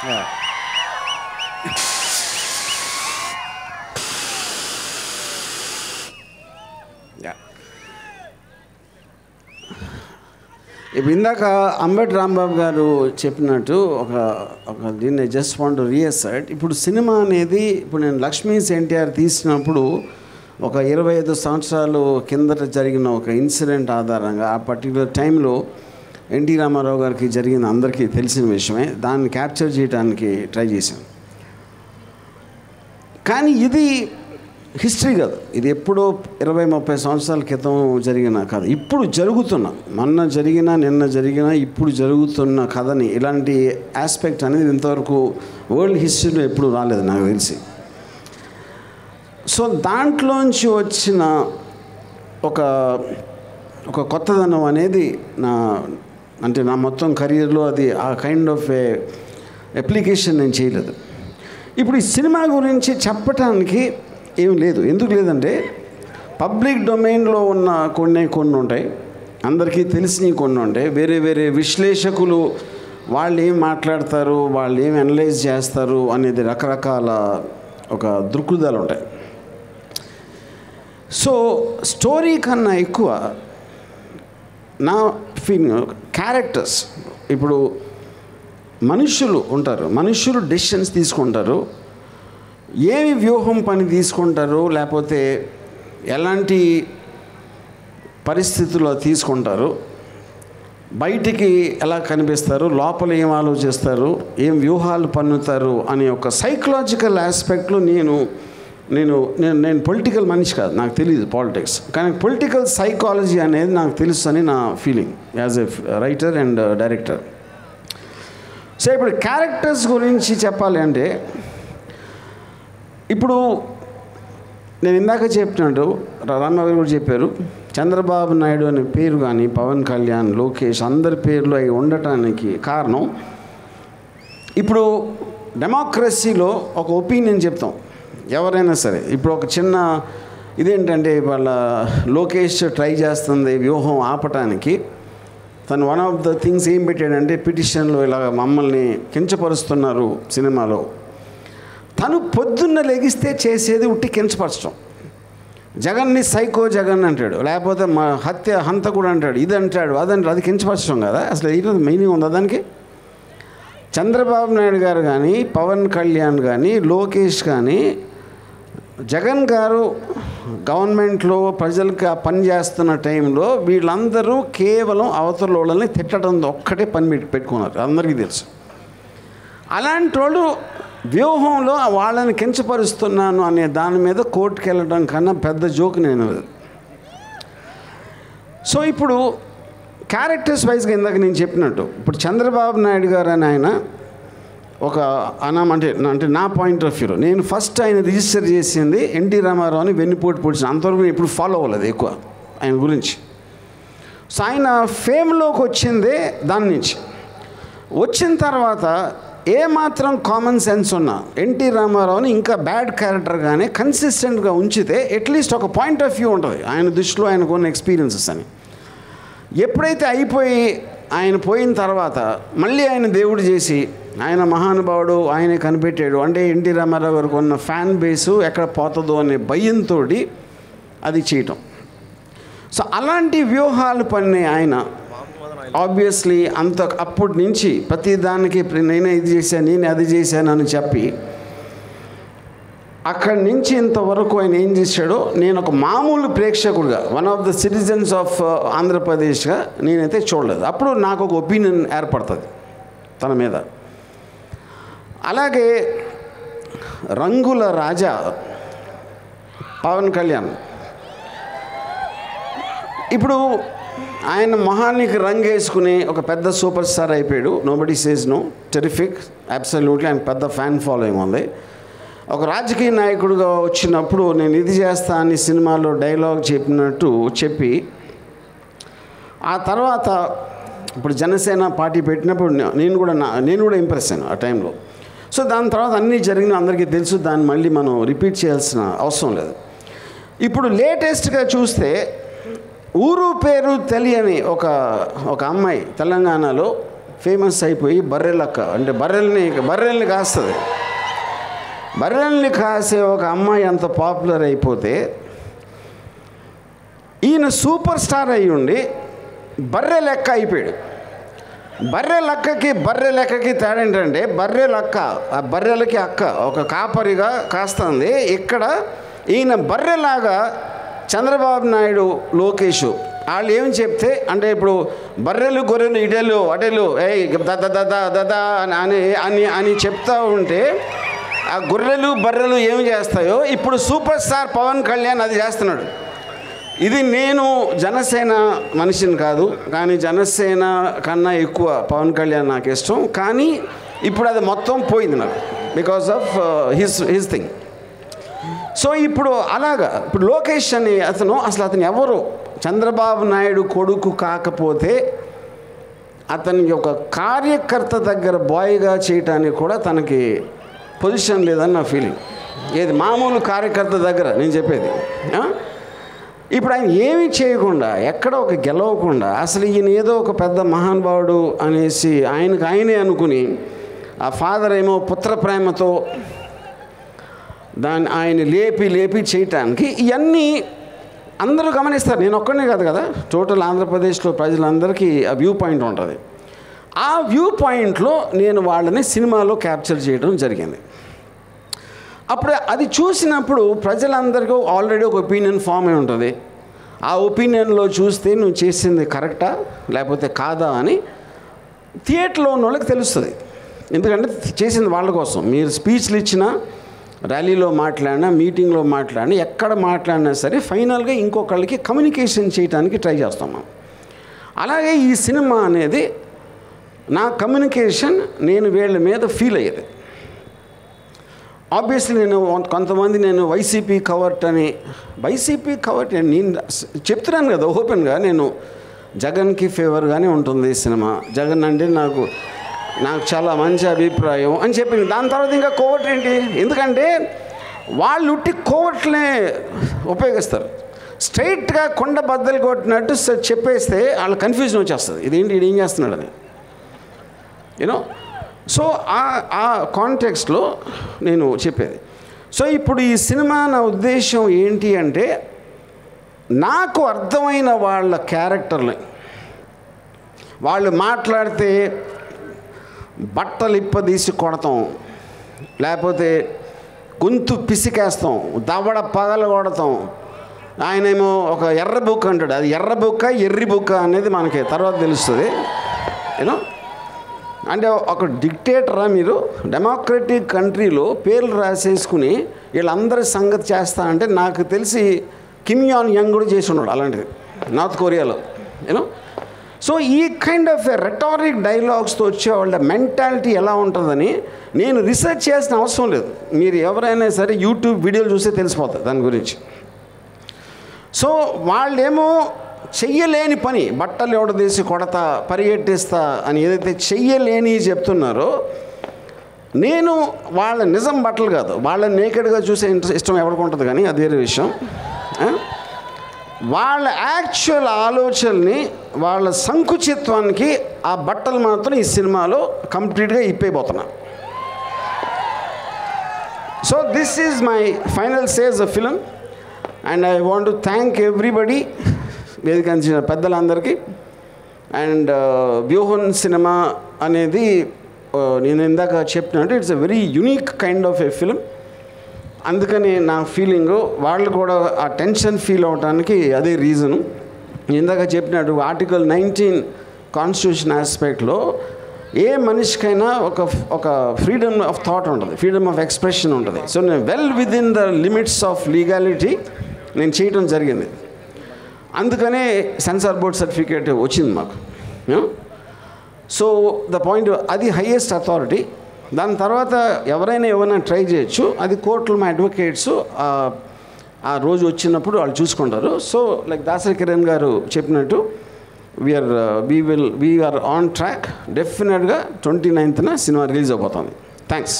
ఇప్పుడు ఇందాక అంబటి రాంబాబు గారు చెప్పినట్టు ఒక దీన్ని జస్ట్ వాంట్ టు రీఅసర్ట్. ఇప్పుడు సినిమా అనేది ఇప్పుడు నేను లక్ష్మీస్ ఎన్టీఆర్ తీసినప్పుడు ఒక 25 సంవత్సరాలు కిందట జరిగిన ఒక ఇన్సిడెంట్ ఆధారంగా ఆ పర్టికులర్ టైంలో ఎన్టీ రామారావు గారికి జరిగిన అందరికీ తెలిసిన విషయమే, దాన్ని క్యాప్చర్ చేయడానికి ట్రై చేశాను. కానీ ఇది హిస్టరీ కాదు, ఇది ఎప్పుడో 20-30 సంవత్సరాల క్రితం జరిగిన కథ. ఇప్పుడు జరుగుతున్న, మొన్న జరిగిన, నిన్న జరిగిన, ఇప్పుడు జరుగుతున్న కథని ఇలాంటి ఆస్పెక్ట్ అనేది ఇంతవరకు వరల్డ్ హిస్టరీలో ఎప్పుడు రాలేదు నాకు తెలిసి. సో దాంట్లోంచి వచ్చిన ఒక కొత్తదనం అనేది నా మొత్తం కెరీర్లో అది ఆ కైండ్ ఆఫ్ ఏ అప్లికేషన్ నేను చేయలేదు. ఇప్పుడు ఈ సినిమా గురించి చెప్పటానికి ఏం లేదు. ఎందుకు లేదంటే పబ్లిక్ డొమైన్లో ఉన్న కొన్ని ఉంటాయి, అందరికీ తెలిసినవి కొన్ని ఉంటాయి. వేరే వేరే విశ్లేషకులు వాళ్ళు ఏం మాట్లాడతారు, వాళ్ళు ఏం అనలైజ్ చేస్తారు అనేది రకరకాల ఒక దృక్పథాలు ఉంటాయి. సో స్టోరీ కన్నా ఎక్కువ నా ఫీలింగ్ క్యారెక్టర్స్. ఇప్పుడు మనుషులు ఉంటారు, మనుషులు డెసిషన్స్ తీసుకుంటారు, ఏమి వ్యూహం పని తీసుకుంటారు, లేకపోతే ఎలాంటి పరిస్థితుల్లో తీసుకుంటారు, బయటికి ఎలా కనిపిస్తారు, లోపల ఏం ఆలోచిస్తారు, ఏం వ్యూహాలు పన్నుతారు అనే ఒక సైకలాజికల్ ఆస్పెక్ట్లో నేను పొలిటికల్ మనిషి కాదు, నాకు తెలియదు పాలిటిక్స్, కానీ పొలిటికల్ సైకాలజీ అనేది నాకు తెలుసు అని నా feeling as a writer and director. So ఇప్పుడు క్యారెక్టర్స్ గురించి చెప్పాలి అంటే, ఇప్పుడు నేను ఇందాక చెప్పినట్టు రామారావు కూడా చెప్పారు, చంద్రబాబు నాయుడు అనే పేరు కానీ పవన్ కళ్యాణ్, లోకేష్ అందరి పేర్లు అవి ఉండటానికి కారణం, ఇప్పుడు డెమోక్రసీలో ఒక ఒపీనియన్ చెప్తాం ఎవరైనా సరే. ఇప్పుడు ఒక చిన్న ఇదేంటంటే వాళ్ళ లోకేష్ ట్రై చేస్తుంది వ్యూహం ఆపటానికి. తను వన్ ఆఫ్ ద థింగ్స్ ఏం పెట్టాడంటే పిటిషన్లో ఇలా మమ్మల్ని కించపరుస్తున్నారు సినిమాలో. తను పొద్దున్న లెగిస్తే చేసేది ఉట్టి కించపరచడం. జగన్ని సైకో జగన్ అంటాడు, లేకపోతే మా హంతకుడు అంటాడు, ఇది అంటాడు, అదంటాడు, అది కించపరచడం కదా. అసలు ఈరోజు మీనింగ్ ఉందా దానికి? చంద్రబాబు నాయుడు గారు కానీ, పవన్ కళ్యాణ్ కానీ, లోకేష్ కానీ, జగన్ గారు గవర్నమెంట్లో ప్రజలకు పని చేస్తున్న టైంలో వీళ్ళందరూ కేవలం అవతల వాళ్ళని తిట్టడం ఒక్కటే పని పెట్టుకున్నారు, అందరికీ తెలుసు. అలాంటి వాళ్ళు వ్యూహంలో వాళ్ళని కించపరుస్తున్నాను అనే దాని మీద కోర్టుకు వెళ్ళడం కన్నా పెద్ద జోక్ నేను. సో ఇప్పుడు క్యారెక్టర్స్ వైజ్గా ఇందాక నేను చెప్పినట్టు, ఇప్పుడు చంద్రబాబు నాయుడు గారు అని ఆయన ఒక అంటే నా పాయింట్ ఆఫ్ వ్యూలో నేను ఫస్ట్ ఆయన రిజిస్టర్ చేసింది ఎన్టీ రామారావు అని వెన్నుపోటు పొడిచిన, అంతవరకు ఎప్పుడు ఫాలో అవ్వలేదు ఎక్కువ ఆయన గురించి. సో ఆయన ఫేమ్లోకి వచ్చిందే దాని నుంచి. వచ్చిన తర్వాత ఏమాత్రం కామన్ సెన్స్ ఉన్నా ఎన్టీ రామారావుని ఇంకా బ్యాడ్ క్యారెక్టర్గానే కన్సిస్టెంట్గా ఉంచితే అట్లీస్ట్ ఒక పాయింట్ ఆఫ్ వ్యూ ఉంటుంది ఆయన దృష్టిలో, ఆయనకున్న ఎక్స్పీరియన్సెస్ అని. ఎప్పుడైతే ఆయన పోయిన తర్వాత మళ్ళీ ఆయన దేవుడు చేసి ఆయన మహానుభావుడు ఆయనే కనిపెట్టాడు అంటే ఎన్టీ రామారావు గారికి ఉన్న ఫ్యాన్ బేసు ఎక్కడ పోతుందో అనే భయంతో అది చేయటం. సో అలాంటి వ్యూహాలు పని ఆయన ఆబ్వియస్లీ అప్పటి నుంచి ప్రతిదానికి నేనే ఇది చేశాను, నేను అది చేశాను అని చెప్పి అక్కడి నుంచి ఇంతవరకు ఆయన ఏం చేశాడో నేను ఒక మామూలు ప్రేక్షకుడిగా, one of the citizens of ఆంధ్రప్రదేశ్గా నేనైతే చూడలేదు. అప్పుడు నాకు ఒక ఒపీనియన్ ఏర్పడుతుంది తన మీద. అలాగే రంగుల రాజా పవన్ కళ్యాణ్, ఇప్పుడు ఆయన మొహానికి రంగు వేసుకుని ఒక పెద్ద సూపర్ స్టార్ అయిపోయాడు. Nobody says no, terrific, absolutely ఆయన పెద్ద ఫ్యాన్ ఫాలోయింగ్ ఉంది. ఒక రాజకీయ నాయకుడిగా వచ్చినప్పుడు నేను ఇది చేస్తా అని సినిమాలో డైలాగ్ చెప్పినట్టు చెప్పి ఆ తర్వాత ఇప్పుడు జనసేన పార్టీ పెట్టినప్పుడు నేను కూడా ఇంప్రెస్ అయ్యాను ఆ టైంలో. సో దాని తర్వాత అన్నీ జరిగిన అందరికీ తెలుసు, దాన్ని మళ్ళీ మనం రిపీట్ చేయాల్సిన అవసరం లేదు. ఇప్పుడు లేటెస్ట్గా చూస్తే ఊరు పేరు తెలియని ఒక అమ్మాయి తెలంగాణలో ఫేమస్ అయిపోయి బర్రెలక్క అంటే బర్రెల్ని కాస్తుంది. బర్రెల్ని కాసే ఒక అమ్మాయి అంత పాపులర్ అయిపోతే ఈయన సూపర్ స్టార్ అయ్యి ఉండి బర్రె లెక్క అయిపోయాడు. బర్రె లెక్కకి తేడా ఏంటంటే బర్రెలక్క, ఆ బర్రెలకి అక్క ఒక కాపరిగా కాస్తుంది. ఇక్కడ ఈయన బర్రెలాగా చంద్రబాబు నాయుడు, లోకేష్ వాళ్ళు ఏమి చెప్తే అంటే ఇప్పుడు బర్రెలు గొర్రెలు ఇటెలు అటెలు దదా అని చెప్తా ఉంటే ఆ గొర్రెలు బర్రెలు ఏమి చేస్తాయో ఇప్పుడు సూపర్ స్టార్ పవన్ కళ్యాణ్ అది చేస్తున్నాడు. ఇది నేను జనసేన మనిషిని కాదు, కానీ జనసేన కన్నా ఎక్కువ పవన్ కళ్యాణ్ నాకు ఇష్టం. కానీ ఇప్పుడు అది మొత్తం పోయింది నాకు because of his thing. So ఇప్పుడు అలాగా ఇప్పుడు లోకేష్ అని అతను ఎవరు చంద్రబాబు నాయుడు కొడుకు కాకపోతే అతనికి ఒక కార్యకర్త దగ్గర బాయ్గా చేయటానికి కూడా తనకి పొజిషన్ లేదని నా ఫీలింగ్. ఏది మామూలు కార్యకర్త దగ్గర నేను చెప్పేది. ఇప్పుడు ఆయన ఏమీ చేయకుండా ఎక్కడ ఒక గెలవకుండా అసలు ఈయన ఏదో ఒక పెద్ద మహానుభావుడు అనేసి ఆయనే అనుకుని ఆ ఫాదర్ ఏమో పుత్ర ప్రేమతో ఆయన లేపి చేయటానికి ఇవన్నీ అందరూ గమనిస్తారు. నేను ఒక్కడే కాదు కదా, టోటల్ ఆంధ్రప్రదేశ్లో ప్రజలందరికీ ఆ వ్యూ పాయింట్ ఉంటుంది. ఆ వ్యూ పాయింట్లో నేను వాళ్ళని సినిమాలో క్యాప్చర్ చేయడం జరిగింది. అప్పుడు అది చూసినప్పుడు ప్రజలందరికీ ఆల్రెడీ ఒక ఒపీనియన్ ఫామ్ అయి ఉంటుంది. ఆ ఒపీనియన్లో చూస్తే నువ్వు చేసింది కరెక్టా లేకపోతే కాదా అని థియేటర్లో ఉన్న వాళ్ళకి తెలుస్తుంది. ఎందుకంటే చేసింది వాళ్ళ కోసం. మీరు స్పీచ్లు ఇచ్చినా, ర్యాలీలో మాట్లాడినా, మీటింగ్లో మాట్లాడినా, ఎక్కడ మాట్లాడినా సరే ఫైనల్గా ఇంకొకళ్ళకి కమ్యూనికేషన్ చేయడానికి ట్రై చేస్తాం మనం. అలాగే ఈ సినిమా అనేది నా కమ్యూనికేషన్ నేను వీళ్ళ మీద ఫీల్ అయ్యేది. ఆబ్వియస్లీ కొంతమంది వైసీపీ కవర్ట్ అని నేను చెప్తున్నాను కదా ఓపెన్గా, నేను జగన్కి ఫేవర్గానే ఉంటుంది ఈ సినిమా. జగన్ అంటే నాకు చాలా మంచి అభిప్రాయం అని చెప్పింది. దాని తర్వాత ఇంకా కోవర్ట్ ఏంటి? ఎందుకంటే వాళ్ళు ఉట్టి కోవర్ట్లే ఉపయోగిస్తారు. స్ట్రైట్గా కొండ బద్దలు కొట్టినట్టు చెప్పేస్తే వాళ్ళ కన్ఫ్యూజన్ వచ్చేస్తుంది, ఇదేంటి ఏం చేస్తున్నాడు అని యూనో. సో ఆ కాంటెక్స్ట్లో నేను చెప్పేది. సో ఇప్పుడు ఈ సినిమా నా ఉద్దేశం ఏంటి అంటే నాకు అర్థమైన వాళ్ళ క్యారెక్టర్ని వాళ్ళు మాట్లాడితే బట్టలు ఇప్పదీసి కొడతాం, లేకపోతే గొంతు పిసికేస్తాం, దవడ పగలు కొడతాం. ఆయనేమో ఒక ఎర్ర బుక్ అంటాడు, అది ఎర్ర బుక్క ఎర్రి బుక్క అనేది మనకి తర్వాత తెలుస్తుంది యూనో. అంటే ఒక డిక్టేటరా మీరు? డెమోక్రటిక్ కంట్రీలో పేర్లు రాసేసుకుని వీళ్ళందరి సంగతి చేస్తా అంటే నాకు తెలిసి కిమ్ యాన్ యంగ్ కూడా చేసి ఉన్నాడు అలాంటిది నార్త్ కొరియాలో యూనో. సో ఈ కైండ్ ఆఫ్ రెటారిక్ డైలాగ్స్తో వచ్చే వాళ్ళ మెంటాలిటీ ఎలా ఉంటుందని నేను రీసెర్చ్ చేయాల్సిన అవసరం లేదు. మీరు ఎవరైనా సరే యూట్యూబ్ వీడియోలు చూస్తే తెలిసిపోతుంది దాని గురించి. సో వాళ్ళేమో చెయ్యలేని పని, బట్టలు ఎవడదీసి కొడతా, పరిగెట్టిస్తా అని ఏదైతే చెయ్యలేని చెప్తున్నారో, నేను వాళ్ళ నిజం బట్టలు కాదు, వాళ్ళని నేకెడ్గా చూసే ఇష్టం ఎవరికి ఉంటుంది కానీ అది వేరే విషయం. వాళ్ళ యాక్చువల్ ఆలోచనని, వాళ్ళ సంకుచిత్వానికి ఆ బట్టలు మాత్రం ఈ సినిమాలో కంప్లీట్గా ఇప్పైపోతున్నా. So this is my final sage of film and I want to thank everybody, వేదికంచిన పెద్దలందరికీ. అండ్ వ్యూహన్ సినిమా అనేది నేను ఇందాక చెప్పినట్టు it's a very unique kind of a film. అందుకని నా ఫీలింగు వాళ్ళు కూడా ఆ టెన్షన్ ఫీల్ అవడానికి అదే రీజను. ఇందాక చెప్పినట్టు ఆర్టికల్ 19 కాన్స్టిట్యూషన్ ఆస్పెక్ట్లో ఏ మనిషికైనా ఒక ఫ్రీడమ్ ఆఫ్ థాట్ ఉంటుంది, ఫ్రీడమ్ ఆఫ్ ఎక్స్ప్రెషన్ ఉంటుంది. సో నేను well with in the limits of legality నేను చేయడం జరిగింది. అందుకనే సెన్సార్ బోర్డ్ సర్టిఫికేట్ వచ్చింది మాకు. సో ద పాయింట్, అది హైయెస్ట్ అథారిటీ. దాని తర్వాత ఎవరైనా ఏమైనా ట్రై చేయొచ్చు, అది కోర్టులో మా అడ్వకేట్స్ ఆ రోజు వచ్చినప్పుడు వాళ్ళు చూసుకుంటారు. సో లైక్ దాసరి కిరణ్ గారు చెప్పినట్టు వీఆర్ ఆన్ ట్రాక్. డెఫినెట్గా 29న సినిమా రిలీజ్ అయిపోతుంది. థ్యాంక్స్.